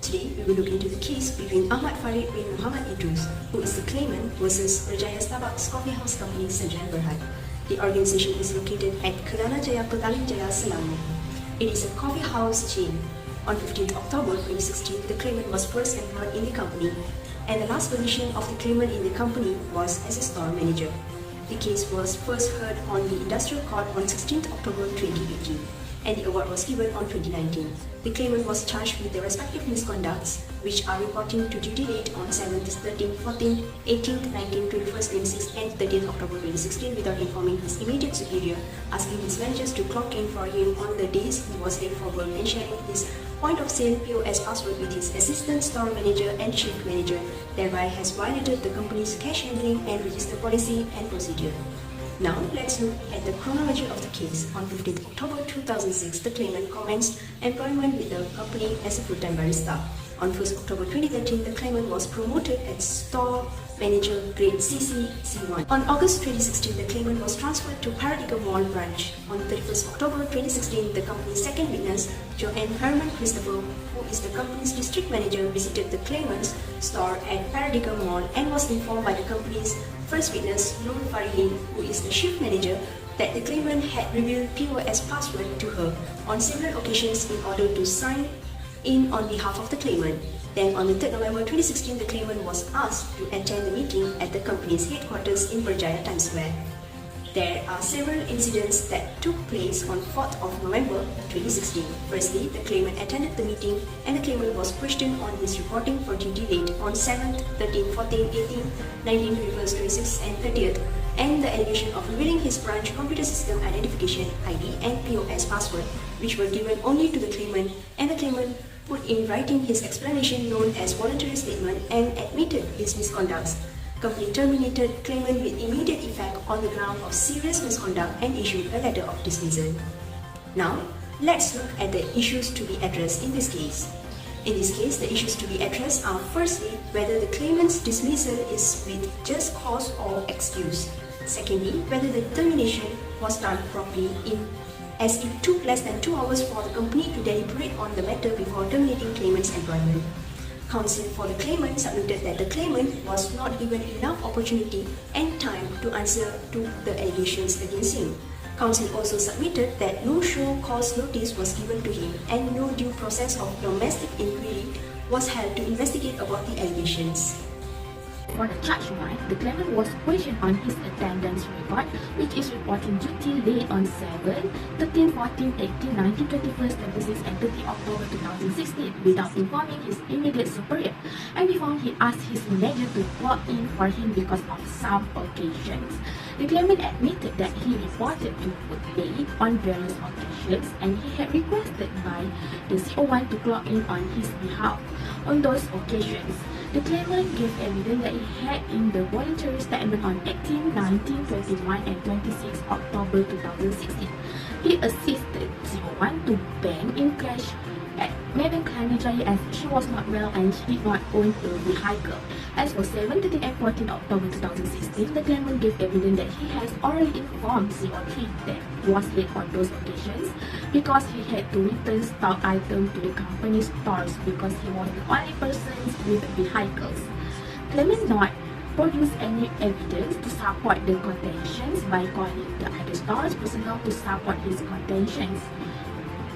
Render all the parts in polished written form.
Today, we will look into the case between Ahmad Farid bin Muhammad Idrus, who is the claimant, versus Rajaya Starbucks Coffee House Company Sanjaya Berhad. The organization is located at Kelana Jaya, Petaling Jaya, Selangor. It is a coffee house chain. On 15th October 2016, the claimant was first employed in the company, and the last position of the claimant in the company was as a store manager. The case was first heard on the Industrial Court on 16th October 2018, and the award was given on 2019. The claimant was charged with the respective misconducts, which are reporting to duty date on 7th, 13th, 14th, 18th, 19th, 21st, 26th, and 30th October 2016 without informing his immediate superior, asking his managers to clock in for him on the days he was late for work, and sharing his point of sale POS password with his assistant store manager and chief manager, thereby has violated the company's cash handling and register policy and procedure. Now, let's look at the chronology of the case. On 15th October 2006, the claimant commenced employment with the company as a full-time barista. On 1st October 2013, the claimant was promoted as store manager grade CC-C1. On August 2016, the claimant was transferred to Paradiga Mall branch. On 31st October 2016, the company's second witness, Joanne Herman Christopher, who is the company's district manager, visited the claimant's store at Paradiga Mall and was informed by the company's first witness, Nur Faridin, who is the shift manager, that the claimant had revealed POS password to her on several occasions in order to sign in on behalf of the claimant. Then on the 3rd November 2016, the claimant was asked to attend the meeting at the company's headquarters in Berjaya Times Square. There are several incidents that took place on 4th of November 2016. Firstly, the claimant attended the meeting and the claimant was questioned on his reporting for duty date on 7th, 13th, 14th, 18th, 19th, 21st, 26th, and 30th, and the allegation of revealing his branch computer system identification ID and POS password, which were given only to the claimant, and the claimant put in writing his explanation known as voluntary statement and admitted his misconducts. Company terminated claimant with immediate effect on the ground of serious misconduct and issued a letter of dismissal. Now, let's look at the issues to be addressed in this case. In this case, the issues to be addressed are firstly, whether the claimant's dismissal is with just cause or excuse. Secondly, whether the termination was done properly as it took less than 2 hours for the company to deliberate on the matter before terminating claimant's employment. Counsel for the claimant submitted that the claimant was not given enough opportunity and time to answer to the allegations against him. Counsel also submitted that no show cause notice was given to him and no due process of domestic inquiry was held to investigate about the allegations. For the charge 1, the claimant was questioned on his attendance record, which is reporting duty late on 7, 13, 14, 18, 19, 21st, 26, and 30 October 2016 without informing his immediate superior, and before he asked his manager to clock in for him because of some occasions. The claimant admitted that he reported to work late on various occasions and he had requested by the CO1 to clock in on his behalf. On those occasions, the claimant gave evidence that he had in the voluntary statement on 18, 19, 21, and 26 October 2016. He assisted CO1 to bank in cash at Maybank Kelana Jaya as she was not well and she did not own a vehicle. As for 7, 13, and 14 October 2016, the claimant gave evidence that he has already informed CO3 that he was late on those occasions because he had to return stock items to the company's stores because he was the only person with vehicles. Claimant not produced any evidence to support the contentions by calling the other stores personnel to support his contentions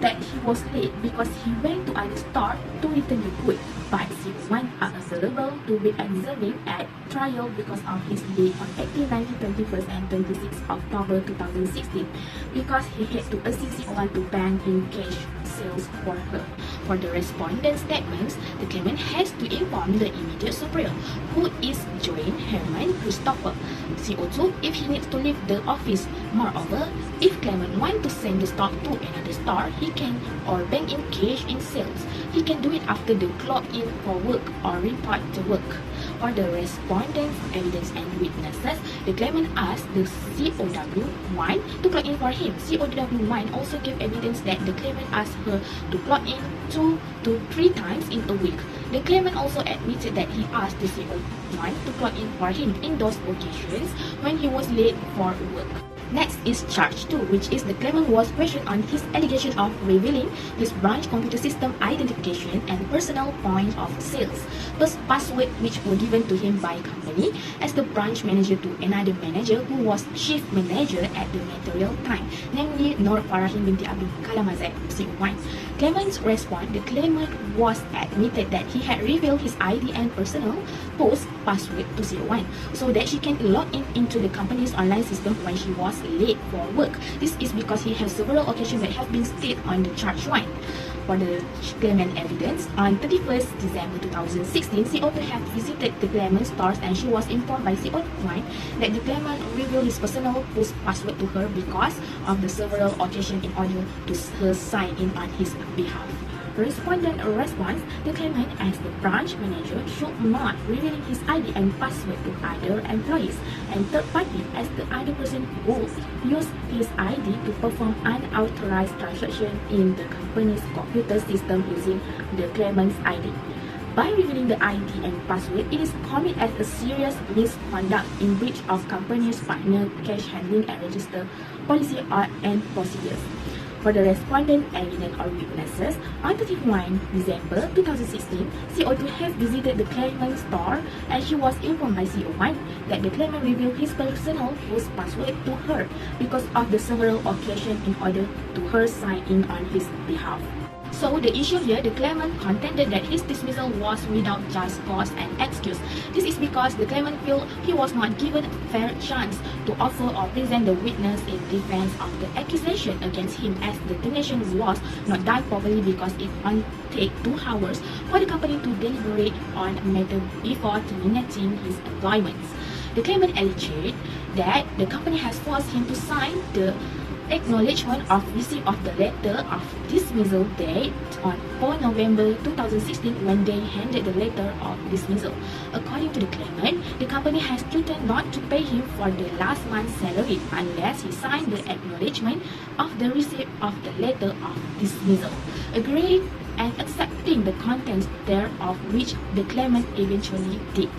that he was late because he went to other store to return the good, but CO1 are available to be examined at trial because of his late on 18, 19, 21st, and 26 October 2016 because he had to assist CO1 to bank in cash sales for her. For the respondent statements, the claimant has to inform the immediate superior, who is Joanne Herman Christopher, CO2, if he needs to leave the office. Moreover, if claimant wants to send the stock to another store, he can, or bank in cash in sales. He can do it after the clock in for work or report to work. For the respondent's evidence and witnesses, the claimant asked the COW1 to clock in for him. COW1 also gave evidence that the claimant asked her to clock in 2 to 3 times in a week. The claimant also admitted that he asked the CO1 to clock in for him in those occasions when he was late for work. Next is charge 2, which is the claimant was questioned on his allegation of revealing his branch computer system identification and personal point of sales, plus password which were given to him by company as the branch manager to another manager who was chief manager at the material time, namely Nur Farahin binti Abdul Kalam Azad, C1. Claimant's response: the claimant was admitted that he had revealed his ID and personal post password to C1 so that she can log in into the company's online system when she was late for work. This is because he has several occasions that have been stated on the charge 1. For the claimant evidence, on 31st December 2016, CO2 had visited the claimant's stores and she was informed by CO1 that the claimant revealed his personal post password to her because of the several occasions in order to her sign in on his behalf. Respondent response: the claimant as the branch manager should not revealing his ID and password to other employees and third party as the other person would use his ID to perform unauthorized transaction in the company's computer system using the claimant's ID. By revealing the ID and password, it is committed as a serious misconduct in breach of company's partner cash handling and register policy and procedures. For the respondent evidence or witnesses, on 31 December 2016, CO2 has visited the claimant's store and she was informed by CO1 that the claimant revealed his personal post password to her because of the several occasions in order to her sign in on his behalf. So the issue here, the claimant contended that his dismissal was without just cause and excuse. This is because the claimant felt he was not given a fair chance to offer or present the witness in defense of the accusation against him, as the termination was not done properly because it only take 2 hours for the company to deliberate on the matter before terminating his employment. The claimant alleged that the company has forced him to sign the acknowledgement of receipt of the letter of dismissal date on 4 November 2016 when they handed the letter of dismissal. According to the claimant, the company has threatened not to pay him for the last month's salary unless he signed the acknowledgement of the receipt of the letter of dismissal, agreeing and accepting the contents thereof, which the claimant eventually did.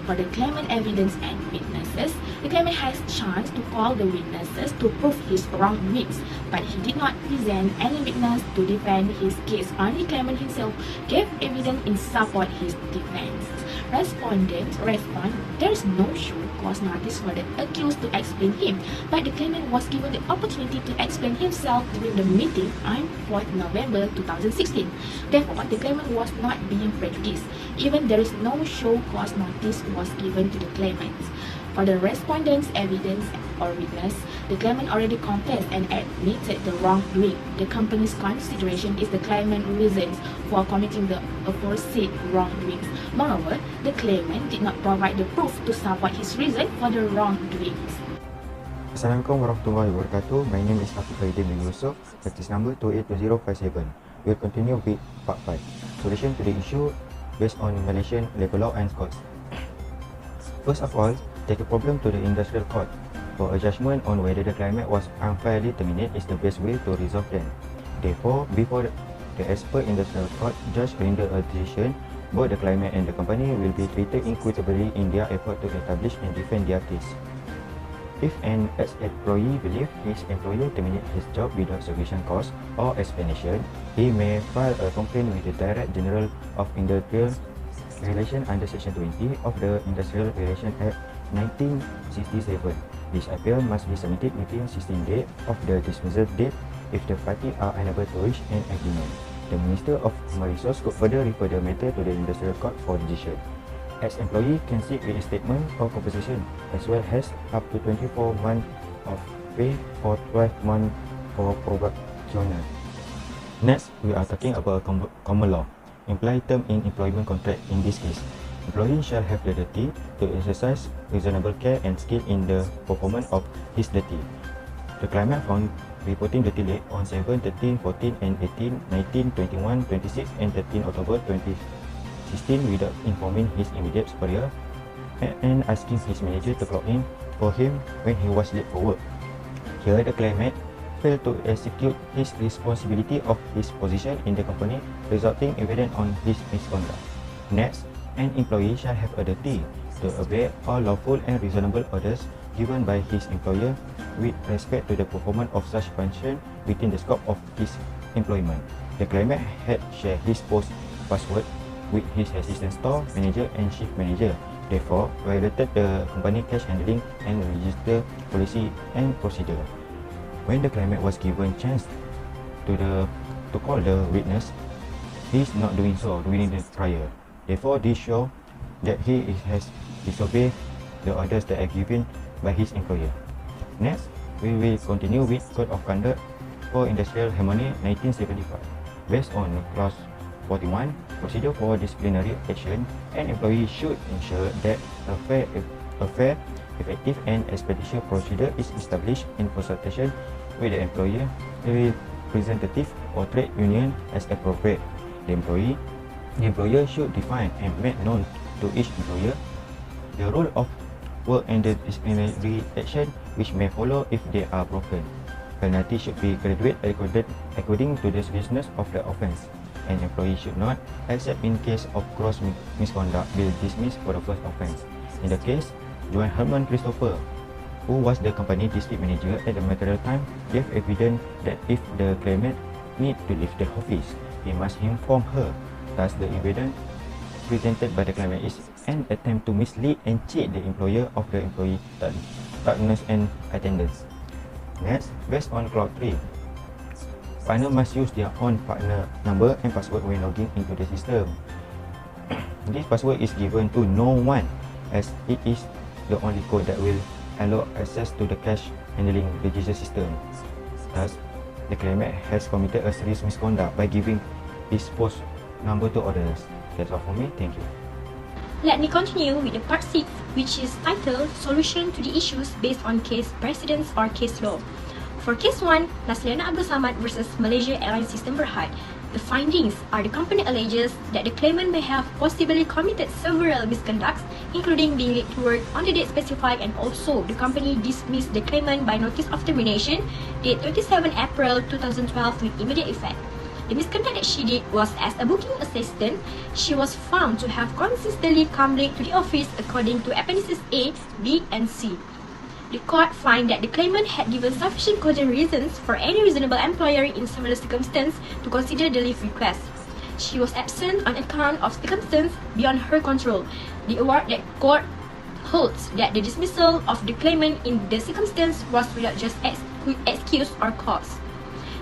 For the claimant evidence and witnesses, the claimant has chance to call the witnesses to prove his wrongdoings, but he did not present any witness to defend his case. Only claimant himself gave evidence in support his defense. Respondents respond: there is no show cause notice for the accused to explain him, but the claimant was given the opportunity to explain himself during the meeting on 4th November 2016. Therefore, the claimant was not being prejudiced, even there is no show cause notice was given to the claimant. For the respondent's evidence or witness, the claimant already confessed and admitted the wrongdoing. The company's consideration is the claimant's reasons for committing the aforesaid wrongdoings. Moreover, the claimant did not provide the proof to support his reason for the wrongdoings. Assalamualaikum warahmatullahi wabarakatuh. My name is Afiq bin Yusuf, practice number 282057. We'll continue with part 5. Solution to the issue based on Malaysian labor law and courts. First of all, take a problem to the industrial court. For a judgment on whether the claimant was unfairly terminated is the best way to resolve them. Therefore, before the expert industrial court judge render a decision, both the claimant and the company will be treated equitably in their effort to establish and defend their case. If an ex-employee believes his employer terminated his job without sufficient cause or explanation, he may file a complaint with the Director General of Industrial Relations under Section 20 of the Industrial Relations Act 1967. This appeal must be submitted within 16 days of the dismissal date if the parties are unable to reach an agreement. The Minister of Human Resources could further refer the matter to the Industrial Court for decision. Ex-employee can seek reinstatement or compensation, as well as up to 24 months of pay or 12 months for probational. Next, we are talking about common law. Implied term in employment contract. In this case, employee shall have the duty to exercise reasonable care and skill in the performance of his duty. The claimant found reporting duty late on 7, 13, 14 and 18, 19, 21, 26 and 13 October 2016 without informing his immediate superior and asking his manager to clock in for him when he was late for work. Here, the claimant failed to execute his responsibility of his position in the company, resulting evident on his misconduct. Next, an employee shall have a duty to obey all lawful and reasonable orders given by his employer with respect to the performance of such function within the scope of his employment. The claimant had shared his post password with his assistant store manager and shift manager, therefore violated the company cash handling and register policy and procedure. When the claimant was given chance to call the witness, he is not doing so during the trial. Therefore, this shows that he has disobeyed the orders that are given by his employer. Next, we will continue with Code of Conduct for Industrial Harmony 1975. Based on Clause 41, procedure for disciplinary action, an employee should ensure that a fair, effective and expeditious procedure is established in consultation with the employer, the representative or trade union as appropriate. The employer should define and make known to each employer the rule of work and the disciplinary action which may follow if they are broken. Penalty should be graduated according to the seriousness of the offence. An employee should not, except in case of gross misconduct, be dismissed for the first offence. In the case, Joan Herman Christopher, who was the company district manager at the material time, gave evidence that if the claimant need to leave the office, he must inform her. Thus, the evidence presented by the claimant is an attempt to mislead and cheat the employer of the employee tardiness and attendance. Next, based on Clause 3, partner must use their own partner number and password when logging into the system. This password is given to no one, as it is the only code that will allow access to the cash handling register system. Thus, the claimant has committed a serious misconduct by giving his post number to others. That's all for me. Thank you. Let me continue with the part 6, which is titled Solution to the Issues Based on Case Precedents or Case Law. For Case 1, Lasliana Abdul Samad versus Malaysia Airlines System Berhad, the findings are the company alleges that the claimant may have possibly committed several misconducts, including being late to work on the date specified, and also the company dismissed the claimant by notice of termination, date 27 April 2012 with immediate effect. The misconduct that she did was as a booking assistant. She was found to have consistently come late to the office according to Appendices A, B, and C. The court finds that the claimant had given sufficient cogent reasons for any reasonable employer in similar circumstances to consider the leave request. She was absent on account of circumstances beyond her control. The award that court holds that the dismissal of the claimant in the circumstance was without just excuse or cause.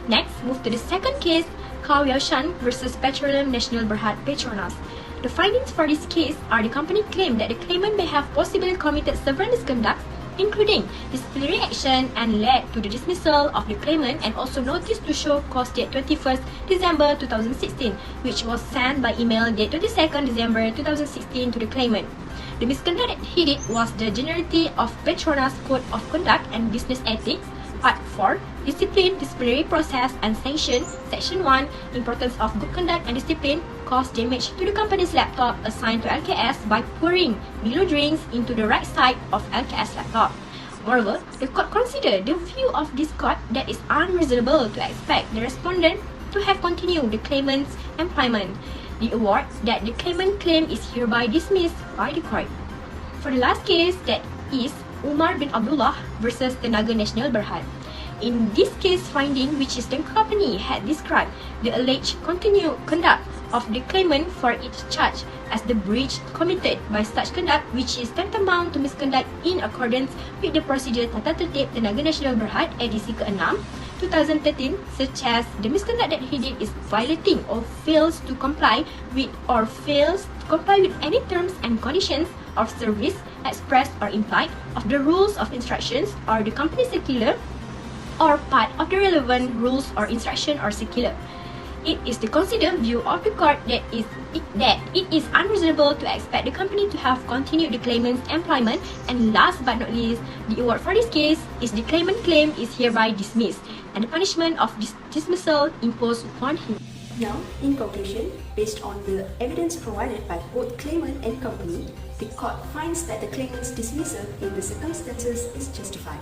Next, move to the second case, Kao Yao Shan versus Petroleum National Berhad Petronas. The findings for this case are the company claimed that the claimant may have possibly committed several misconducts, including disciplinary action, and led to the dismissal of the claimant, and also notice to show cause date 21st December 2016, which was sent by email date 22nd December 2016 to the claimant. The misconduct that he did was the generality of Petronas Code of Conduct and Business Ethics, Part 4, Discipline, Disciplinary Process and Sanction, Section 1, Importance of Good Conduct and Discipline, caused damage to the company's laptop assigned to LKS by pouring Milo drinks into the right side of LKS laptop. Moreover, the court considered the view of this court that it's unreasonable to expect the respondent to have continued the claimant's employment. The award that the claimant claimed is hereby dismissed by the court. For the last case, that is Umar bin Abdullah versus Tenaga Nasional Berhad. In this case finding, which is the company had described the alleged continued conduct of the claimant for each charge as the breach committed by such conduct, which is tantamount to misconduct in accordance with the procedure Tata Tertib Tenaga Nasional Berhad edisi ke-6 2013, such as the misconduct that he did is violating or fails to comply with any terms and conditions of service expressed or implied of the rules of instructions or the company circular or part of the relevant rules or instruction or circular. It is the considered view of the court that it is unreasonable to expect the company to have continued the claimant's employment, and last but not least, the award for this case is the claimant claim is hereby dismissed and the punishment of dismissal imposed upon him. Now, in conclusion, based on the evidence provided by both claimant and company, the court finds that the claimant's dismissal in the circumstances is justified.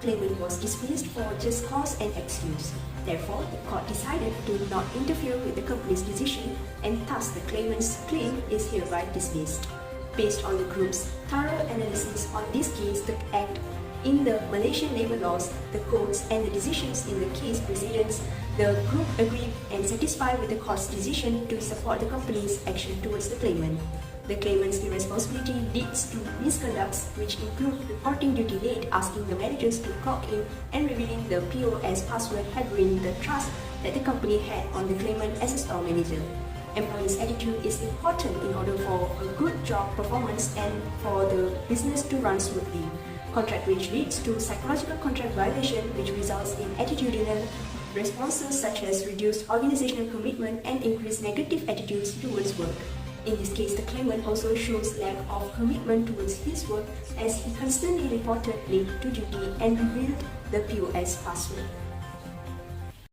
Claimant was dismissed for just cause and excuse. Therefore, the court decided to not interfere with the company's decision, and thus the claimant's claim is hereby dismissed. Based on the group's thorough analysis on this case, the Act In the Malaysian labour laws, the codes and the decisions in the case precedents, the group agreed and satisfied with the court's decision to support the company's action towards the claimant. The claimant's irresponsibility leads to misconducts which include reporting duty late, asking the managers to clock in, and revealing the POS password harboring the trust that the company had on the claimant as a store manager. Employees' attitude is important in order for a good job performance and for the business to run smoothly. Contract breach leads to psychological contract violation, which results in attitudinal responses such as reduced organizational commitment and increased negative attitudes towards work. In this case, the claimant also shows lack of commitment towards his work as he constantly reported late to duty and revealed the POS password.